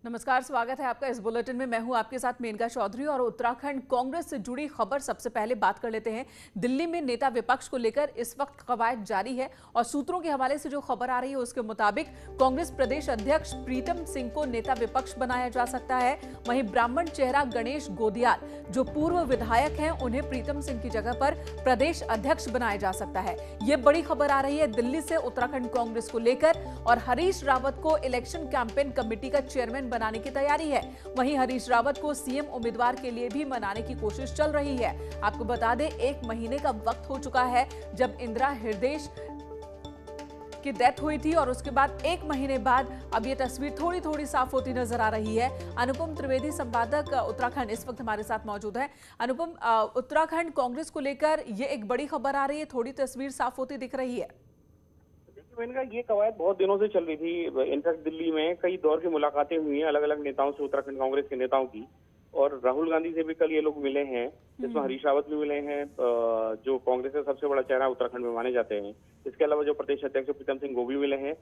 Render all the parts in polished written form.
नमस्कार, स्वागत है आपका इस बुलेटिन में। मैं हूं आपके साथ मेनका चौधरी और उत्तराखंड कांग्रेस से जुड़ी खबर सबसे पहले बात कर लेते हैं। दिल्ली में नेता विपक्ष को लेकर इस वक्त कवायद जारी है और सूत्रों के हवाले से जो खबर आ रही है उसके मुताबिक कांग्रेस प्रदेश अध्यक्ष प्रीतम सिंह को नेता विपक्ष बनाया जा सकता है। वहीं ब्राह्मण चेहरा गणेश गोदियाल जो पूर्व विधायक हैं उन्हें प्रीतम सिंह की जगह पर प्रदेश अध्यक्ष बनाया जा सकता है। ये बड़ी खबर आ रही है दिल्ली से उत्तराखंड कांग्रेस को लेकर। और हरीश रावत को इलेक्शन कैंपेन कमेटी का चेयरमैन बनाने की तैयारी है। वहीं हरीश रावत को सीएम उम्मीदवार के लिए भी मनाने की कोशिश चल रही है। आपको बता दें 1 महीने का वक्त हो चुका है जब इंदिरा हृदय की डेथ हुई थी और उसके बाद 1 महीने बाद अब ये तस्वीर थोड़ी थोड़ी साफ होती नजर आ रही है। अनुपम त्रिवेदी संपादक उत्तराखंड इस वक्त हमारे साथ मौजूद है। अनुपम, उत्तराखंड कांग्रेस को लेकर ये एक बड़ी खबर आ रही है, थोड़ी तस्वीर साफ होती दिख रही है। इनका ये कवायद बहुत दिनों से चल रही थी। इनफैक्ट दिल्ली में कई दौर की मुलाकातें हुई हैं अलग अलग नेताओं से, उत्तराखंड कांग्रेस के नेताओं की। और राहुल गांधी से भी कल ये लोग मिले हैं, जिसमें हरीश रावत भी मिले हैं जो कांग्रेस का सबसे बड़ा चेहरा उत्तराखंड में माने जाते हैं। इसके अलावा जो प्रदेश अध्यक्ष प्रीतम सिंह वो भी मिले हैं।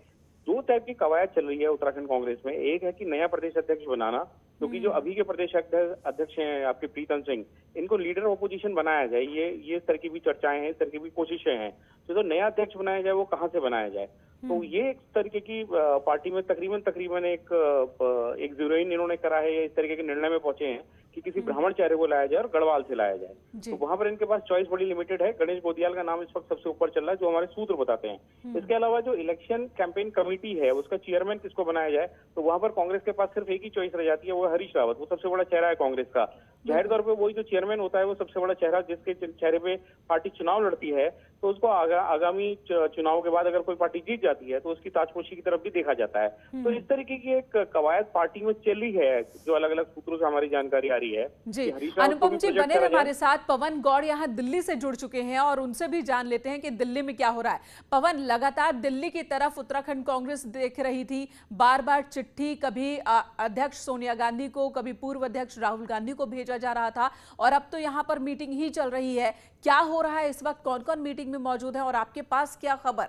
2 टाइप की कवायद चल रही है उत्तराखंड कांग्रेस में। एक है कि नया प्रदेश अध्यक्ष बनाना, क्योंकि जो अभी के प्रदेश अध्यक्ष हैं आपके प्रीतम सिंह, इनको लीडर ऑपोजिशन बनाया जाए, ये इस तरह की भी चर्चाएं हैं, इस तरह की भी कोशिशें हैं। तो नया अध्यक्ष बनाया जाए वो कहाँ से बनाया जाए, तो ये एक तरीके की पार्टी में तकरीबन एक ज़ीरोइन इन्होंने करा है, इस तरीके के निर्णय में पहुंचे हैं कि किसी ब्राह्मण चेहरे को लाया जाए और गढ़वाल से लाया जाए। तो वहां पर इनके पास चॉइस बड़ी लिमिटेड है। गणेश गोदियाल का नाम इस वक्त सबसे ऊपर चल रहा है, जो हमारे सूत्र बताते हैं। इसके अलावा जो इलेक्शन कैंपेन कमेटी है उसका चेयरमैन किसको बनाया जाए, तो वहां पर कांग्रेस के पास सिर्फ एक ही चॉइस रह जाती है, वो हरीश रावत। वो सबसे बड़ा चेहरा है कांग्रेस का। जाहिर तौर पर वही जो चेयरमैन होता है वो सबसे बड़ा चेहरा, जिसके चेहरे पे पार्टी चुनाव लड़ती है, तो उसको आगामी चुनाव के बाद अगर कोई पार्टी जीत जाती है तो उसकी ताजपोशी की तरफ भी देखा जाता है। तो इस तरीके की एक कवायद पार्टी में चली है, जो अलग अलग सूत्रों से हमारी जानकारी आ रही है। जी अनुपम जी बने रहे हमारे साथ। पवन गौड़ यहाँ दिल्ली से जुड़ चुके हैं और उनसे भी जान लेते हैं कि दिल्ली में क्या हो रहा है। पवन, लगातार दिल्ली की तरफ उत्तराखंड कांग्रेस देख रही थी, बार बार चिट्ठी कभी अध्यक्ष सोनिया गांधी को, कभी पूर्व अध्यक्ष राहुल गांधी को भेजा जा रहा था और अब तो यहाँ पर मीटिंग ही चल रही है। क्या हो रहा है इस वक्त, कौन कौन मीटिंग में मौजूद है और आपके पास क्या खबर?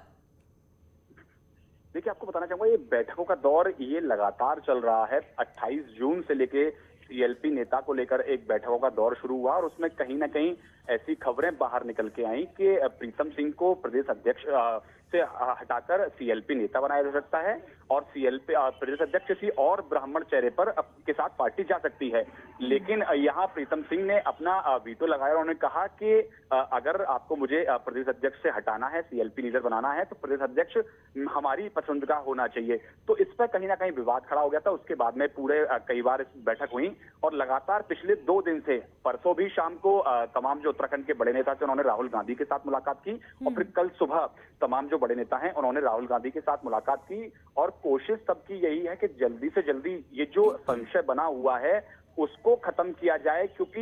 देखिए, आपको बताना चाहूंगा ये बैठकों का दौर ये लगातार चल रहा है। 28 जून से लेके सीएलपी नेता को लेकर एक बैठकों का दौर शुरू हुआ और उसमें कहीं ना कहीं ऐसी खबरें बाहर निकल के आई कि प्रीतम सिंह को प्रदेश अध्यक्ष से हटाकर सीएलपी नेता बनाया जा सकता है और सीएलपी प्रदेश अध्यक्ष किसी और ब्राह्मण चेहरे पर के साथ पार्टी जा सकती है। लेकिन यहाँ प्रीतम सिंह ने अपना वीटो लगाया और उन्होंने कहा कि अगर आपको मुझे प्रदेश अध्यक्ष से हटाना है, सीएलपी लीडर बनाना है, तो प्रदेश अध्यक्ष हमारी पसंद का होना चाहिए। तो इस पर कहीं ना कहीं विवाद खड़ा हो गया था। उसके बाद में पूरे कई बार इस बैठक हुई और लगातार पिछले 2 दिन से, परसों भी शाम को तमाम जो उत्तराखंड के बड़े नेता थे उन्होंने राहुल गांधी के साथ मुलाकात की और फिर कल सुबह तमाम जो बड़े नेता हैं उन्होंने राहुल गांधी के साथ मुलाकात की और कोशिश सबकी यही है कि जल्दी से जल्दी ये जो संशय बना हुआ है उसको खत्म किया जाए, क्योंकि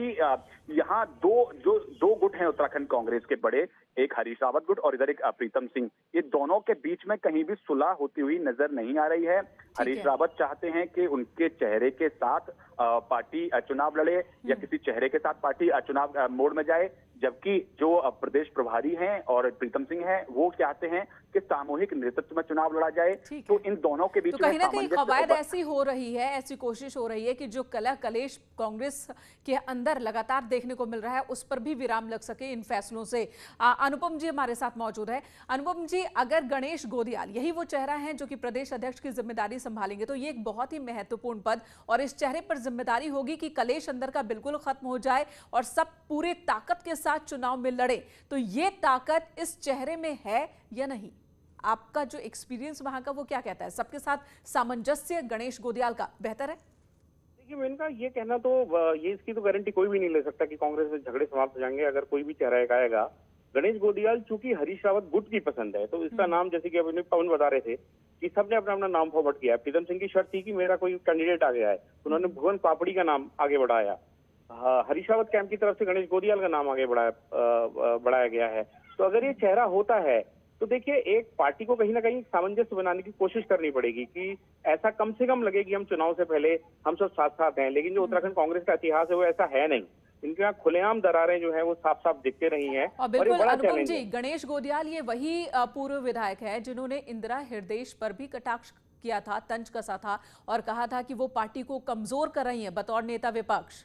यहाँ दो गुट हैं उत्तराखंड कांग्रेस के बड़े, एक हरीश रावत गुट और इधर एक प्रीतम सिंह। ये दोनों के बीच में कहीं भी सुलह होती हुई नजर नहीं आ रही है। हरीश रावत चाहते हैं कि उनके चेहरे के साथ पार्टी चुनाव लड़े या किसी चेहरे के साथ पार्टी चुनाव मोड़ में जाए, जबकि जो प्रदेश प्रभारी हैं और प्रीतम सिंह हैं वो चाहते हैं कि सामूहिक नेतृत्व में चुनाव लड़ा जाए। तो इन दोनों के बीच तो कहीं ना कहीं कवायद ऐसी हो रही है, ऐसी कोशिश हो रही है कि जो कलह कलेश कांग्रेस के अंदर लगातार देखने को मिल रहा है उस पर भी विराम लग सके इन फैसलों से। अनुपम जी हमारे साथ मौजूद है। अनुपम जी, अगर गणेश गोदियाल यही वो चेहरा है जो कि प्रदेश अध्यक्ष की जिम्मेदारी संभालेंगे तो ये एक बहुत ही महत्वपूर्ण पद और इस चेहरे पर जिम्मेदारी होगी कि कलेश अंदर का बिल्कुल खत्म हो जाए और सब पूरे ताकत के साथ चुनाव में लड़े। तो ये ताकत इस चेहरे में है या नहीं? आपका जो एक्सपीरियंस वहां का वो क्या कहता है? सबके साथ सामंजस्य गणेश गोदियाल का बेहतर है? देखिए, इनका ये कहना तो ये इसकी तो गारंटी कोई भी नहीं ले सकता कि कांग्रेस से झगड़े समाप्त हो जाएंगे अगर कोई भी चेहरा एक आएगा। गणेश गोदियाल चूंकि हरीश रावत गुट की पसंद है तो इसका नाम, जैसे कि अभी पवन बता रहे थे कि सबने अपना अपना नाम फॉरवर्ड किया। प्रीतम सिंह की शर्त थी कि मेरा कोई कैंडिडेट आ गया है, उन्होंने भुवन पापड़ी का नाम आगे बढ़ाया। हरीश रावत कैंप की तरफ से गणेश गोदियाल का नाम आगे बढ़ाया गया है। तो अगर ये चेहरा होता है तो देखिए, एक पार्टी को कहीं ना कहीं सामंजस्य बनाने की कोशिश करनी पड़ेगी कि ऐसा कम से कम लगे कि हम चुनाव से पहले हम सब साथ साथ हैं। लेकिन जो उत्तराखंड कांग्रेस का इतिहास है वो ऐसा है नहीं। इनके यहाँ खुलेआम दरारें जो है वो साफ साफ दिखते रही हैं। और बिल्कुल अनुपम जी, गणेश गोदियाल ये वही पूर्व विधायक है जिन्होंने इंदिरा हृदय पर भी कटाक्ष किया था, तंज कसा था और कहा था कि वो पार्टी को कमजोर कर रही हैं बतौर नेता विपक्ष।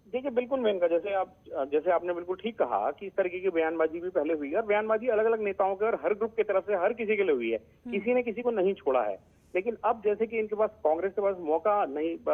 देखिए बिल्कुल मेनका, जैसे आपने बिल्कुल ठीक कहा कि इस तरीके की बयानबाजी भी पहले हुई है और बयानबाजी अलग अलग नेताओं के और हर ग्रुप की तरफ से हर किसी के लिए हुई है, किसी ने किसी को नहीं छोड़ा है। लेकिन अब जैसे कि इनके पास, कांग्रेस के पास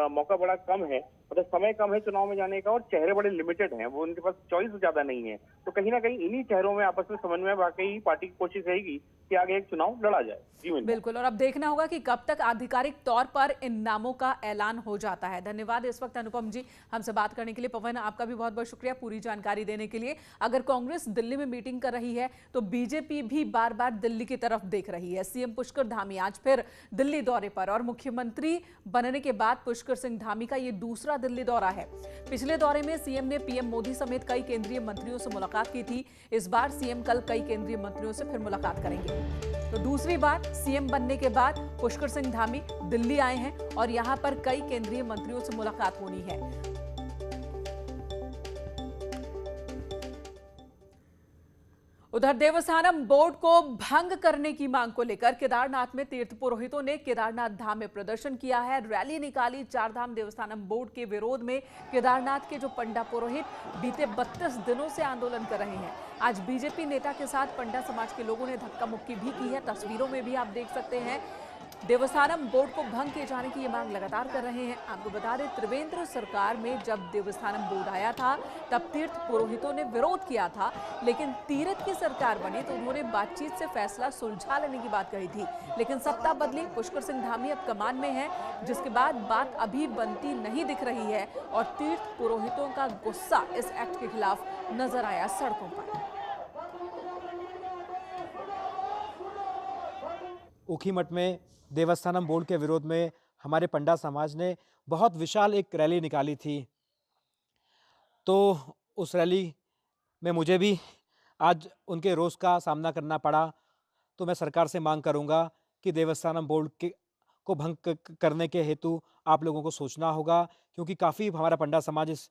मौका बड़ा कम है, मतलब समय कम है चुनाव में जाने का और चेहरे बड़े लिमिटेड हैं, वो उनके पास चॉइस ज्यादा नहीं है, तो कहीं ना कहीं इन्हीं चेहरों में आपस में समन्वय वाकई पार्टी की कोशिश रहेगी कि आगे एक चुनाव लड़ा जाए। जी बिल्कुल, और अब देखना होगा कि कब तक आधिकारिक तौर पर इन नामों का ऐलान हो जाता है। धन्यवाद इस वक्त अनुपम जी हमसे बात करने के लिए। पवन, आपका भी बहुत बहुत शुक्रिया पूरी जानकारी देने के लिए। अगर कांग्रेस दिल्ली में मीटिंग कर रही है तो बीजेपी भी बार बार दिल्ली की तरफ देख रही है। सीएम पुष्कर धामी आज फिर दिल्ली दौरे पर और मुख्यमंत्री बनने के बाद पुष्कर सिंह धामी का ये दूसरा दिल्ली दौरा है। पिछले दौरे में सीएम ने पीएम मोदी समेत कई केंद्रीय मंत्रियों से मुलाकात की थी। इस बार सीएम कल कई केंद्रीय मंत्रियों से फिर मुलाकात करेंगे। तो दूसरी बार सीएम बनने के बाद पुष्कर सिंह धामी दिल्ली आए हैं और यहां पर कई केंद्रीय मंत्रियों से मुलाकात होनी है। उधर देवस्थानम बोर्ड को भंग करने की मांग को लेकर केदारनाथ में तीर्थ पुरोहितों ने केदारनाथ धाम में प्रदर्शन किया है, रैली निकाली। चारधाम देवस्थानम बोर्ड के विरोध में केदारनाथ के जो पंडा पुरोहित बीते 32 दिनों से आंदोलन कर रहे हैं। आज बीजेपी नेता के साथ पंडा समाज के लोगों ने धक्का मुक्की भी की है, तस्वीरों में भी आप देख सकते हैं। देवस्थानम बोर्ड को भंग किए जाने की ये मांग लगातार कर रहे हैं। आपको बता दें, त्रिवेंद्र सरकार में जब देवस्थानम बोर्ड आया था तब तीर्थ पुरोहितों ने विरोध किया था, लेकिन तीर्थ की सरकार बनी तो उन्होंने बातचीत से फैसला सुलझा लेने की बात कही थी। लेकिन सत्ता बदली, पुष्कर सिंह धामी अब कमान में है, जिसके बाद बात अभी बनती नहीं दिख रही है और तीर्थ पुरोहितों का गुस्सा इस एक्ट के खिलाफ नजर आया सड़कों पर। ऊखीमठ में देवस्थानम बोर्ड के विरोध में हमारे पंडा समाज ने बहुत विशाल एक रैली निकाली थी। तो उस रैली में मुझे भी आज उनके रोष का सामना करना पड़ा। तो मैं सरकार से मांग करूंगा कि देवस्थानम बोर्ड को भंग करने के हेतु आप लोगों को सोचना होगा, क्योंकि काफ़ी हमारा पंडा समाज इस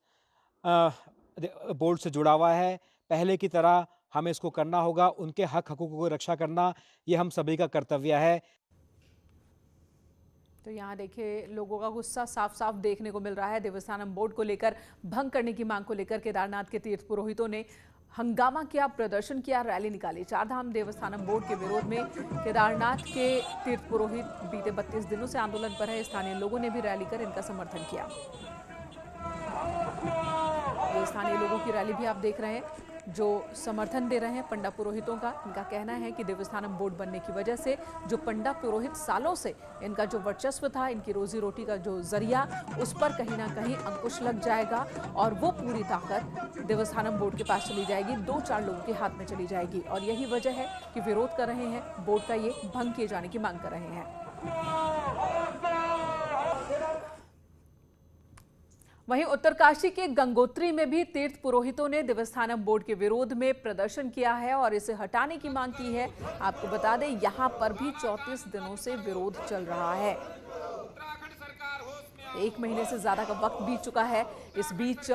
बोर्ड से जुड़ा हुआ है। पहले की तरह हमें इसको करना होगा। उनके हकों की रक्षा करना ये हम सभी का कर्तव्य है। तो यहाँ देखिए लोगों का गुस्सा साफ साफ देखने को मिल रहा है। देवस्थानम बोर्ड को लेकर भंग करने की मांग को लेकर केदारनाथ के तीर्थ पुरोहितों ने हंगामा किया, प्रदर्शन किया, रैली निकाली। चारधाम देवस्थानम बोर्ड के विरोध में केदारनाथ के तीर्थ पुरोहित बीते 32 दिनों से आंदोलन पर है। स्थानीय लोगों ने भी रैली कर इनका समर्थन किया। ये स्थानीय लोगों की रैली भी आप देख रहे हैं जो समर्थन दे रहे हैं पंडा पुरोहितों का। इनका कहना है कि देवस्थानम बोर्ड बनने की वजह से जो पंडा पुरोहित सालों से इनका जो वर्चस्व था, इनकी रोजी रोटी का जो जरिया, उस पर कहीं ना कहीं अंकुश लग जाएगा और वो पूरी ताकत देवस्थानम बोर्ड के पास चली जाएगी, 2-4 लोगों के हाथ में चली जाएगी। और यही वजह है कि विरोध कर रहे हैं, बोर्ड का ये भंग किए जाने की मांग कर रहे हैं। वहीं उत्तरकाशी के गंगोत्री में भी तीर्थ पुरोहितों ने देवस्थानम बोर्ड के विरोध में प्रदर्शन किया है और इसे हटाने की मांग की है। आपको बता दें, यहां पर भी 34 दिनों से विरोध चल रहा है। 1 महीने से ज्यादा का वक्त बीत चुका है। इस बीच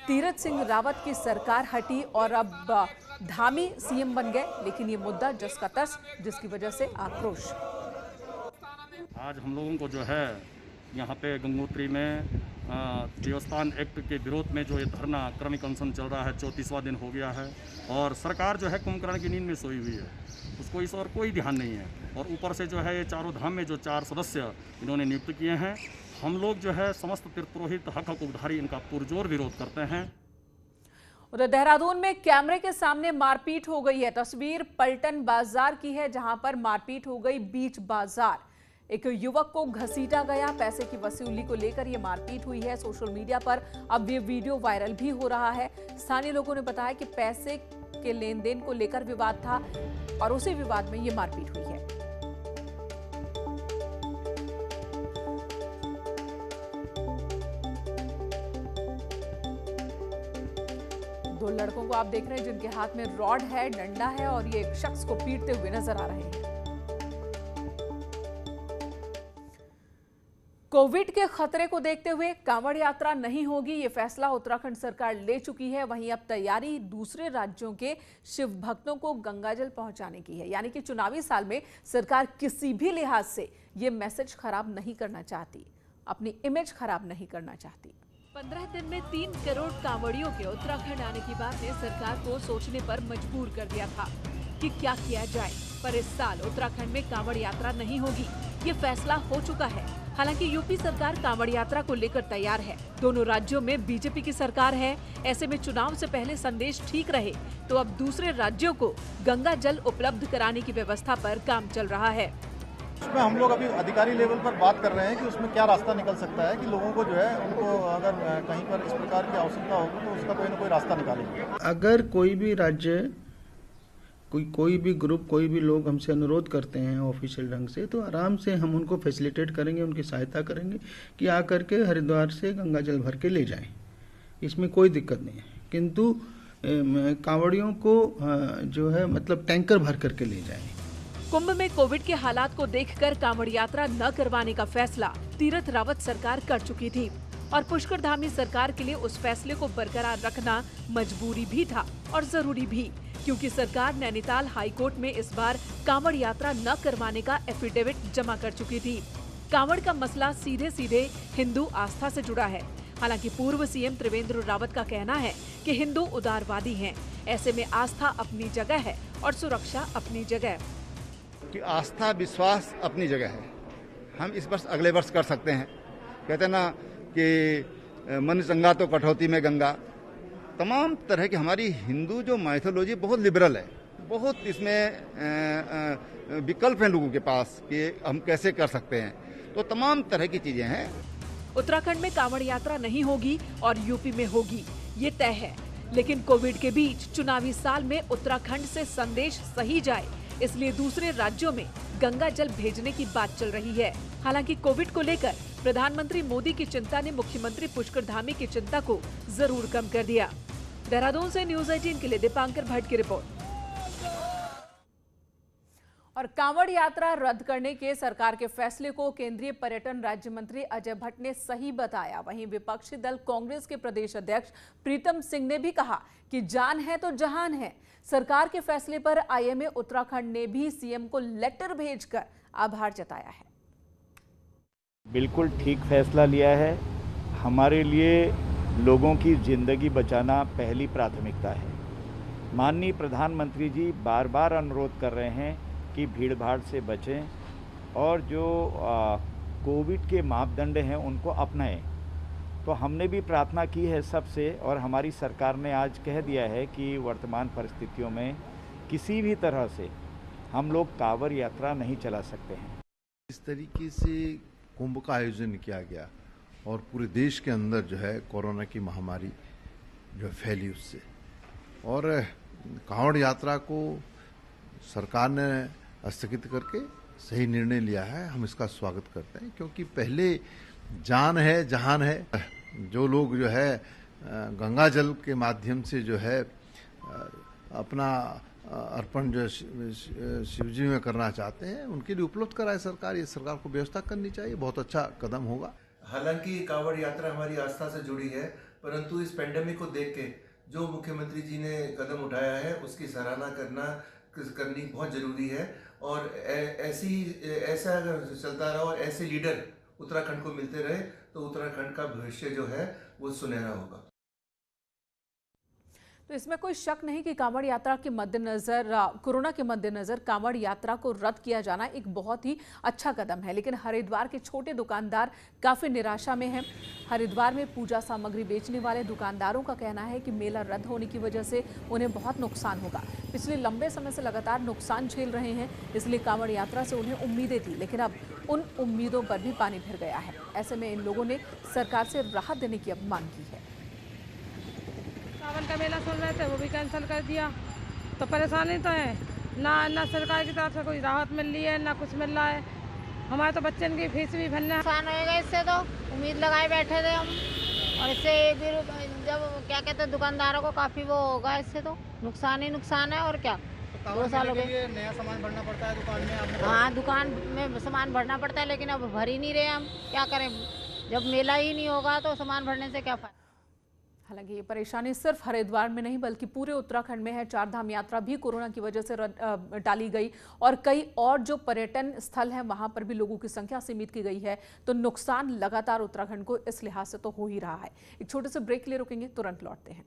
तीरथ सिंह रावत की सरकार हटी और अब धामी सीएम बन गए, लेकिन ये मुद्दा जस का तस, जिसकी वजह से आक्रोश। आज हम लोगों को जो है यहाँ पे गंगोत्री में देवस्थान एक्ट के विरोध में जो ये धरना क्रमिक अनशन चल रहा है, 34वां दिन हो गया है और सरकार जो है कुंभकर्ण की नींद में सोई हुई है, उसको इस और कोई ध्यान नहीं है। और ऊपर से जो है ये चारों धाम में जो 4 सदस्य इन्होंने नियुक्त किए हैं, हम लोग जो है समस्त तीर्थ पुरोहित हक हकूकधारी इनका पुरजोर विरोध करते हैं। उधर देहरादून में कैमरे के सामने मारपीट हो गई है। तस्वीर पलटन बाजार की है, जहां पर मारपीट हो गई बीच बाजार। एक युवक को घसीटा गया, पैसे की वसूली को लेकर यह मारपीट हुई है। सोशल मीडिया पर अब ये वीडियो वायरल भी हो रहा है। स्थानीय लोगों ने बताया कि पैसे के लेन देन को लेकर विवाद था और उसी विवाद में ये मारपीट हुई है। दो लड़कों को आप देख रहे हैं जिनके हाथ में रॉड है, डंडा है और ये एक शख्स को पीटते हुए नजर आ रहे हैं। कोविड के खतरे को देखते हुए कांवड़ यात्रा नहीं होगी, ये फैसला उत्तराखंड सरकार ले चुकी है। वहीं अब तैयारी दूसरे राज्यों के शिव भक्तों को गंगाजल पहुंचाने की है। यानी कि चुनावी साल में सरकार किसी भी लिहाज से ये मैसेज खराब नहीं करना चाहती, अपनी इमेज खराब नहीं करना चाहती। 15 दिन में 3 करोड़ कांवड़ियों के उत्तराखंड आने की बात ने सरकार को सोचने पर मजबूर कर दिया था कि क्या किया जाए। पर इस साल उत्तराखंड में कांवड़ यात्रा नहीं होगी, ये फैसला हो चुका है। हालांकि यूपी सरकार कांवड़ यात्रा को लेकर तैयार है। दोनों राज्यों में बीजेपी की सरकार है। ऐसे में चुनाव से पहले संदेश ठीक रहे तो अब दूसरे राज्यों को गंगा जल उपलब्ध कराने की व्यवस्था पर काम चल रहा है। उसमें हम लोग अभी अधिकारी लेवल पर बात कर रहे हैं कि उसमें क्या रास्ता निकल सकता है कि लोगों को जो है उनको अगर कहीं पर इस प्रकार की आवश्यकता होगी तो उसका कोई ना कोई रास्ता निकालेंगे। अगर कोई भी राज्य कोई भी ग्रुप कोई भी लोग हमसे अनुरोध करते हैं ऑफिशियल ढंग से, तो आराम से हम उनको फैसिलिटेट करेंगे, उनकी सहायता करेंगे कि आकर के हरिद्वार से गंगा जल भर के ले जाएं। इसमें कोई दिक्कत नहीं है। किंतु कांवड़ियों को जो है मतलब टैंकर भर करके ले जाएं। कुंभ में कोविड के हालात को देखकर कांवड़ यात्रा न करवाने का फैसला तीरथ रावत सरकार कर चुकी थी और पुष्कर धामी सरकार के लिए उस फैसले को बरकरार रखना मजबूरी भी था और जरूरी भी, क्योंकि सरकार नैनीताल हाईकोर्ट में इस बार कांवड़ यात्रा न करवाने का एफिडेविट जमा कर चुकी थी। कांवड़ का मसला सीधे सीधे हिंदू आस्था से जुड़ा है। हालांकि पूर्व सीएम त्रिवेंद्र रावत का कहना है कि हिंदू उदारवादी हैं। ऐसे में आस्था अपनी जगह है और सुरक्षा अपनी जगह। कि आस्था विश्वास अपनी जगह है। हम इस वर्ष अगले वर्ष कर सकते हैं। कहते हैं ना कि मन चंगा तो कटौती में गंगा। तमाम तरह की हमारी हिंदू जो माइथोलॉजी बहुत लिबरल है, बहुत इसमें विकल्प हैं लोगों के पास कि हम कैसे कर सकते हैं, तो तमाम तरह की चीजें हैं। उत्तराखंड में कांवड़ यात्रा नहीं होगी और यूपी में होगी, ये तय है। लेकिन कोविड के बीच चुनावी साल में उत्तराखंड से संदेश सही जाए, इसलिए दूसरे राज्यों में गंगा जल भेजने की बात चल रही है। हालांकि कोविड को लेकर प्रधानमंत्री मोदी की चिंता ने मुख्यमंत्री पुष्कर धामी की चिंता को जरूर कम कर दिया। देहरादून से न्यूज़ 18 के लिए दीपांकर भट्ट की रिपोर्ट। और कांवड़ यात्रा रद्द करने के सरकार के फैसले को केंद्रीय पर्यटन राज्य मंत्री अजय भट्ट ने सही बताया। वहीं विपक्षी दल कांग्रेस के प्रदेश अध्यक्ष प्रीतम सिंह ने भी कहा कि जान है तो जहान है। सरकार के फैसले पर आईएमए उत्तराखंड ने भी सीएम को लेटर भेजकर आभार जताया है। बिल्कुल ठीक फैसला लिया है। हमारे लिए लोगों की जिंदगी बचाना पहली प्राथमिकता है। माननीय प्रधानमंत्री जी बार बार अनुरोध कर रहे हैं कि भीड़ भाड़ से बचें और जो कोविड के मापदंड हैं उनको अपनाएं। तो हमने भी प्रार्थना की है सबसे, और हमारी सरकार ने आज कह दिया है कि वर्तमान परिस्थितियों में किसी भी तरह से हम लोग कांवड़ यात्रा नहीं चला सकते हैं। इस तरीके से कुंभ का आयोजन किया गया और पूरे देश के अंदर जो है कोरोना की महामारी जो फैली उससे, और कांवड़ यात्रा को सरकार ने स्थगित करके सही निर्णय लिया है। हम इसका स्वागत करते हैं, क्योंकि पहले जान है जहान है। जो लोग जो है गंगा जल के माध्यम से जो है अपना अर्पण जो शिवजी में करना चाहते हैं उनके लिए उपलब्ध कराए सरकार। ये सरकार को व्यवस्था करनी चाहिए, बहुत अच्छा कदम होगा। हालांकि कांवड़ यात्रा हमारी आस्था से जुड़ी है, परंतु इस पेंडेमिक को देख के जो मुख्यमंत्री जी ने कदम उठाया है उसकी सराहना करनी बहुत जरूरी है। और ऐसा अगर चलता रहा और ऐसे लीडर उत्तराखंड को मिलते रहे तो उत्तराखंड का भविष्य जो है वो सुनहरा होगा। तो इसमें कोई शक नहीं कि कांवड़ यात्रा के मद्देनजर, कोरोना के मद्देनजर कांवड़ यात्रा को रद्द किया जाना एक बहुत ही अच्छा कदम है। लेकिन हरिद्वार के छोटे दुकानदार काफ़ी निराशा में हैं। हरिद्वार में पूजा सामग्री बेचने वाले दुकानदारों का कहना है कि मेला रद्द होने की वजह से उन्हें बहुत नुकसान होगा। पिछले लंबे समय से लगातार नुकसान झेल रहे हैं, इसलिए कांवड़ यात्रा से उन्हें उम्मीदें थी, लेकिन अब उन उम्मीदों पर भी पानी फिर गया है। ऐसे में इन लोगों ने सरकार से राहत देने की अब मांग की है। सावन का मेला सुन रहे थे, वो भी कैंसिल कर दिया, तो परेशानी तो है। ना सरकार की तरफ से कोई राहत मिल रही है, ना कुछ मिल रहा है। हमारे तो बच्चों की फीस भी भरना है। नुकसान होएगा इससे, तो उम्मीद लगाए बैठे थे हम, और इससे जब क्या कहते हैं दुकानदारों को काफ़ी वो होगा, इससे तो नुकसान ही नुकसान है। और क्या, 2 साल हो गए। नया सामान भरना पड़ता है दुकान में आपने? हाँ, दुकान में सामान भरना पड़ता है, लेकिन अब भर ही नहीं रहे हम, क्या करें? जब मेला ही नहीं होगा तो सामान भरने से क्या फायदा। हालांकि ये परेशानी सिर्फ हरिद्वार में नहीं बल्कि पूरे उत्तराखंड में है। 4 धाम यात्रा भी कोरोना की वजह से टाली गई और कई और जो पर्यटन स्थल हैं वहां पर भी लोगों की संख्या सीमित की गई है। तो नुकसान लगातार उत्तराखंड को इस लिहाज से तो हो ही रहा है। एक छोटे से ब्रेक के लिए रुकेंगे, तुरंत लौटते हैं।